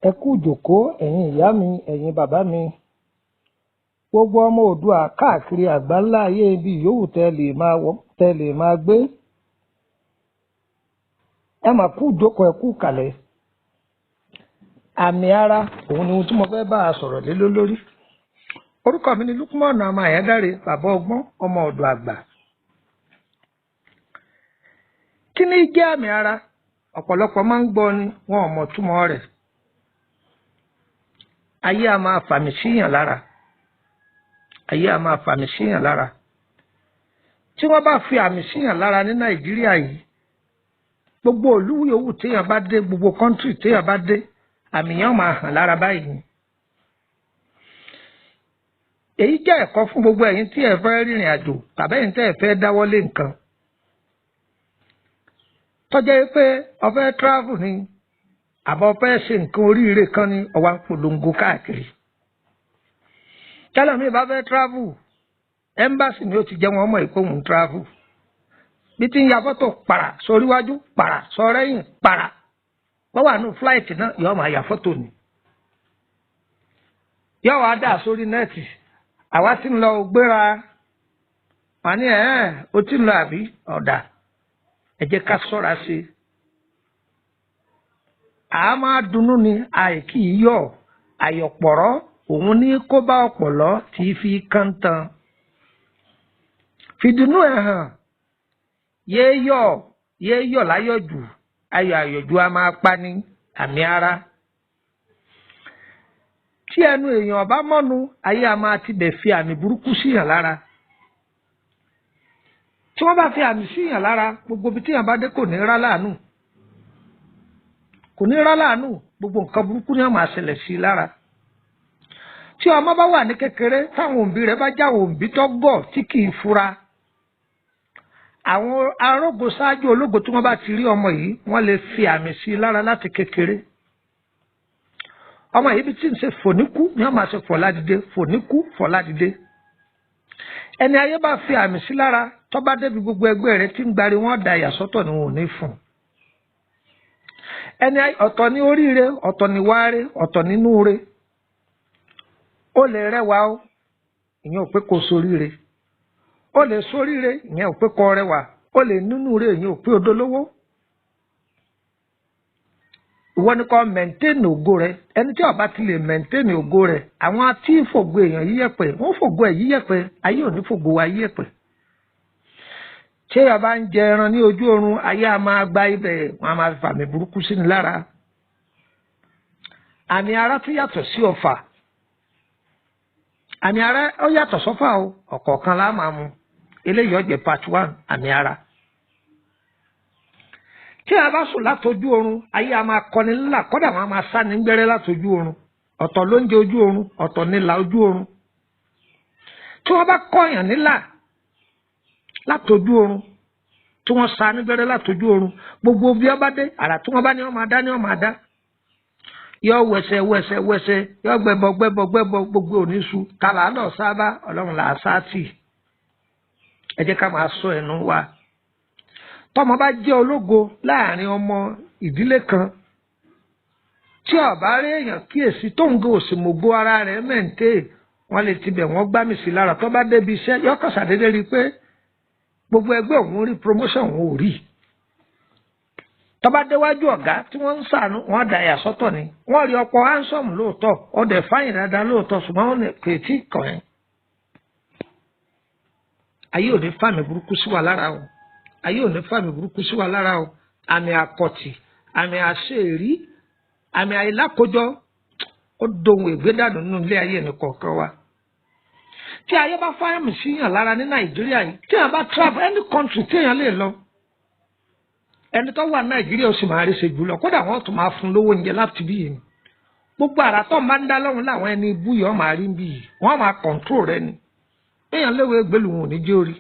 Ẹ kú ìjókòó ẹ̀yin ìyá mi, ẹ̀yin bàbá mi, gbogbo ọmọ Oòduà káàkiri àgbáńlá ayé ibi yòówù tẹ́ lè máa gbé. Ẹ mà kú ìjókòó, ẹ kú kàlẹ̀. Àmì ara òun ni ohun tí mo fẹ́ bá a sọ̀rọ̀ lé lórí. Orúkọ mi ni Lukman ọmọ Àyádáre, bàbá ọgbọ́n, ọmọ ọ̀dọ̀ àgbà. Kí ni jẹ́ àmì ara? Ọ̀pọ̀lọpọ̀ máa ń gbọ́ ni wọn ò mọ̀ túmọ̀ rẹ̀. Ayé a máa fàmì síyàn lára. Ayé a máa fàmì síyàn lára. Tí wọ́n bá fi àmì síyàn lára ní Nàìjíríà yìí, gbogbo ìlú yòówù téèyàn bá dé, gbogbo kọ́ńtírì téèyàn bá dé, àmì yẹn máa hàn lára báyìí. Èyí jẹ́ ẹ̀kọ́ fún gbogbo ẹ̀yin tí ẹ fẹ́ rìnrìn àjò tàbí ẹ̀yin tẹ́ ẹ fẹ́ dáwọ́lé nǹkan. Tó jẹ́ pé o fẹ́ travel ni àbọ̀ fẹ́ ṣe nǹkan oríire kan ní ó wá ń polongo káàkiri. Tẹ́lẹ̀ mi bá fẹ́ travel, ẹ́mbásì ni ó ti jẹ́ wọn mọ̀ pé òun travel. Bí tí ń ya fọ́tò para sórí iwájú, para sọ́rẹ́yìn, para. Wọ́n wà ní fúláìtì náà yóò máa ya fọ́tò ni. Yóò wá dà sórí nẹ́ẹ̀tì. Àwa tí ń lọ gbéra, wọ́n ní ó ti ń lọ àbí ọ̀dà. Ẹ jẹ́ ká ṣọ́ra sí i. A máa dunnú ni àìkí yọ̀, àyọ̀pọ̀rọ̀ òun ní kó bá ọ̀pọ̀lọ́ tí fi kán tán. Fìdùnnú ẹ̀ hàn, yéé yọ̀ láyọ̀jù, ayọ̀ àyọ̀jù a máa pa ní àmì ara. Tí ẹnu èèyàn bá mọ́nu, ayé a máa tibẹ̀ fi àmì burúkú síyàn lára. Tí wọ́n bá fi àmì síyàn lára, gbogbo ibi tíyàn bá dé kò ní rá láàánú. Kò ní rá láàánú, gbogbo nǹkan burúkú ni wọ́n máa ṣẹlẹ̀ sí i lára. Tí ọmọ bá wà ní kékeré, táwọn òbí rẹ̀ bá jáwọ́ òbí tó gọ̀ tí kì í fura. Àwọn arógo ṣáájú ológo tí wọ́n bá ti rí ọmọ yìí, wọ́n lè fi àmì sí i lára láti kékeré. Ọmọ yìí bí tí ń ṣe fòníkú ni wọ́n máa ṣe fọ̀ládìde, fòníkú fọ̀ládìde. Ẹni ayé bá fi àmì sí lára, tó bá débi gbogbo ẹgbẹ́ rẹ̀ tí ń gbari wọ́n da ìyàsọ́tọ̀ ni wọn ò ní fún. Ẹni ọ̀tọ̀ ní oríire, ọ̀tọ̀ ní wáre, ọ̀tọ̀ nínú re. Ó lè rẹwà o, ìyẹn ò pé kó soríire. Ó lè soríire, ìyẹn ò pé kó rẹwà. Ó lè nínú re, ìyẹn ò pé odolówó. Ìwọ ni kó mẹ̀ntẹ́nì ògo rẹ̀. Ẹni tí ó bá ti lè mẹ̀ntẹ́nì ògo rẹ̀, àwọn tí fògo èèyàn yíyẹ̀pẹ̀, wọ́n fògo ẹ̀ yíyẹ̀pẹ̀, ayé ò ní fògo wa yíyẹ̀pẹ̀. Tí a bá ń jẹ ẹran ní ojú oorun, ayé a máa gba ibẹ̀, wọn a máa fi àmì burúkú sí ni lára. Àmì ara tún yàtọ̀ sí ọfà. Àmì ara ó yàtọ̀ sọ́fà o, ọ̀kọ̀ọ̀kan la máa mu. Eléyìí ó jẹ́ part 1 àmì ara. Tí a bá sùn látojú oorun, ayé a máa kọni ńlá, kódà wọn a máa sá ní gbẹ́rẹ́ látojú oorun. Ọ̀tọ̀ ló ń jẹ ojú oorun, ọ̀tọ̀ nílà ojú oorun. Tí wọ́n bá kọ̀yàn nílà látojú oorun, tí wọ́n sá ní gbẹ́rẹ́ látojú oorun, gbogbo bí ọba dé, àrà tí wọ́n bá ní wọ́n máa dá ní wọ́n máa dá. Yọ wẹsẹ̀, yọ gbẹbọ gbogbo oníṣu, kàlà lọ sábà, Ọlọ́run là á sá tì. Ẹ jẹ́ ká máa sọ ẹnu wa. Tọ́mọ bá jẹ́ ológo láàrin ọmọ ìdílé kan, tí ọba rí èèyàn kíyèsí tó ń gbé òsìmògbó ara rẹ̀ mẹ́ǹtẹ́, wọ́n lè tibẹ̀ wọ́n gbá mi sí lára. Tó bá débi iṣẹ́, yọkọ̀ ṣàdédé rí i pé gbogbo ẹgbẹ́ òun rí promotion òun ò rí. Tó bá déwájú ọ̀gá tí wọ́n ń ṣàánú, wọ́n dà yà sọ́tọ̀ ni. Wọ́n rí ọ̀pọ̀ handsome lóòótọ́, ọdẹ fáyìn dáadáa lóòótọ́, ṣùgbọ́n wọ́n kò tí ì kàn ẹ́. Ayé ò ní fàmì burúkú sí wa lára o. Ayé ò ní fàmì burúkú sí wa lára o. àmì àkọ̀tì àmì àṣeèrí àmì àìlákojọ ó dohun ìgbédànù nínú ilé ayé ẹnì kọ̀ọ̀kan wa. Tí ayé bá fáyàmù síyàn lára ní Nàìjíríà yìí tí èèyàn bá travel any country tí èèyàn lè lọ ẹni tó wà Nàìjíríà ó sì máa rí ṣe jùlọ kódà wọn tún máa fún lówó oúnjẹ láti bí yìí gbogbo àrà tó máa ń dá lọ́rùn láwọn ẹni ibú yìí wọ́n máa rí bí yìí wọ́n máa control rẹ ni èèyàn léwu egbèlú wọn ò ní jẹ́ orí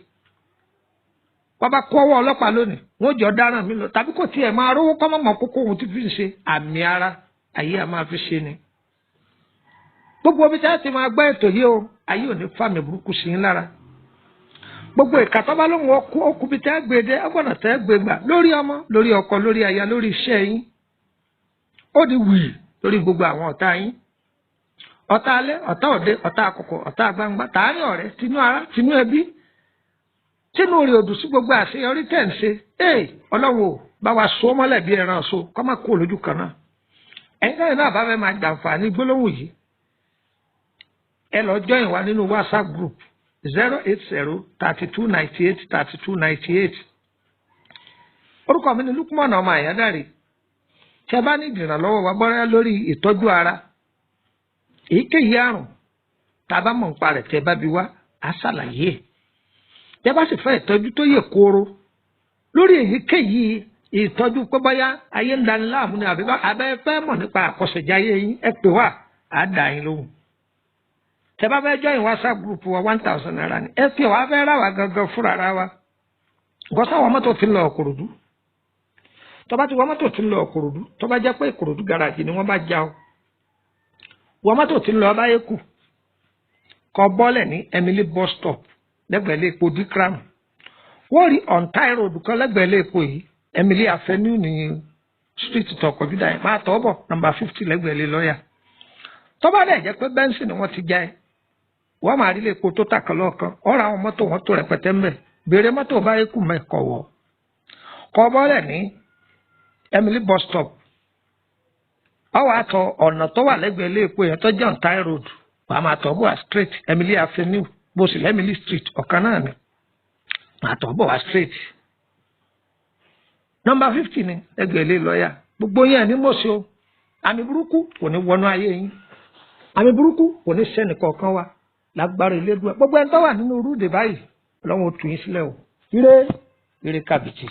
wọ́n bá kó ọwọ́ ọlọ́pàá lónìí wọ́n jọ dáràn mí lọ tàbí kò tiẹ̀ máa rówó kọ́ mọ̀mọ́ kókó ohun tí fi ń ṣe àmì ara ayé a máa fi ṣe ni gbogbo omi tí a ti máa gbọ́ ètò yìí o ayé ò ní fàmì burúkú sí yín lára gbogbo ìkàtọ́bá lóhun okùnbi tẹ́ gbé dé ọgbọ̀nà tẹ́ gbé gbà lórí ọmọ lórí ọkọ lórí aya lórí iṣẹ́ yín ó di wì lórí gbogbo àwọn ọ̀tá yín ọ̀tá alẹ́ ọ̀tá òde ọ̀tá àkọ́kọ́ ọ̀tá gbangba tààrin ọ̀rẹ́ tinú ara tinú ẹbí tínú rẹ̀ òdù sí gbogbo àṣeyọrí tẹ̀ ń ṣe ọlọ́run ò bá wa so mọ́lẹ̀ bí ẹran so kọ́ má kó lójú kan náà ẹ̀yin káyọ̀ náà bá fẹ́ máa jàǹfààní gbólóhùn yìí ẹ lọ join wa nínú WhatsApp group 08032983298 orúkọ mi ni Lukman ọmọ Àyándàrè tí ẹ bá ní ìdìrànlọ́wọ́ wa bọ́rẹ́ lórí ìtọ́jú ara èyíkéyìí àrùn tá a bá mọ̀ nípa rẹ̀ tẹ́ bá bi wá á ṣàlàyé tí ẹ bá sì fẹ́ ìtọ́jú tó yè kooro lórí èyíkéyìí ìtọ́jú pé bóyá ayé ń dani láàmú ni àbí abẹ́ fẹ́ mọ̀ nípa àkọsẹ̀jáyé yín ẹ pè wá á dà yín lóhùn tẹ́ bá fẹ́ join WhatsApp group wa 1000 naira ni ẹ fi wá fẹ́ ra wa gangan fúnra ara wa gọ́sà wọ́n mọ́tò ti lọ Ìkòròdú tó bá ti wọ́n mọ́tò ti lọ Ìkòròdú tó bá jẹ́ pé Ìkòròdú garaajì ni wọ́n bá já o wọ́n mọ́tò ti lọ Báyékù kọ bọ́lẹ̀ ní Emily bus stop lẹ́gbẹ̀ẹ́ ilé epo Dikram wọ́n rí Ontai road kan lẹ́gbẹ̀ẹ́ ilé epo yìí Emily Avenue ní street tó kọjú dá yẹn máa tọ́ bọ̀ number 50 lẹ́gbẹ̀ẹ́ ilé lọ́ọ̀yà tó bá dẹ̀ jẹ́ pé bẹ́ńsì ni wọ́n ti já ẹ wọ́n máa rí ilé epo tó tàkàn lọ́ọ̀kan ọ̀rọ̀ àwọn mọ́tò wọn tó rẹpẹtẹ ń bẹ̀ béèrè mọ́tò Báyékù mẹ́kọ̀ wọ̀ kọ bọ́lẹ̀ ní Emily bus stop ọwọ́ àtọ̀ ọ̀nà tó wà lẹ́gbẹ̀ẹ́ ilé epo yẹn tó jẹ́ Ontai road wàá máa tọ́ bọ̀ wá straight Emily Avenue bó sì Emily street ọ̀kan náà ni máa tọ́ bọ̀ wá straight number 50 ni lẹ́gbẹ̀ẹ́ ilé lọ́ọ̀yà gbogbo yẹn ní mọ̀ọ́sí o àmì burúkú kò ní wọnú ayé yín àmì burúkú kò ní sẹ́nì kọ̀ọ̀kan wa lágbára Elédùà gbogbo ẹni tó wà nínú rúdè báyìí Ọlọ́run ó tú yín sílẹ̀ o ire kàbìtì.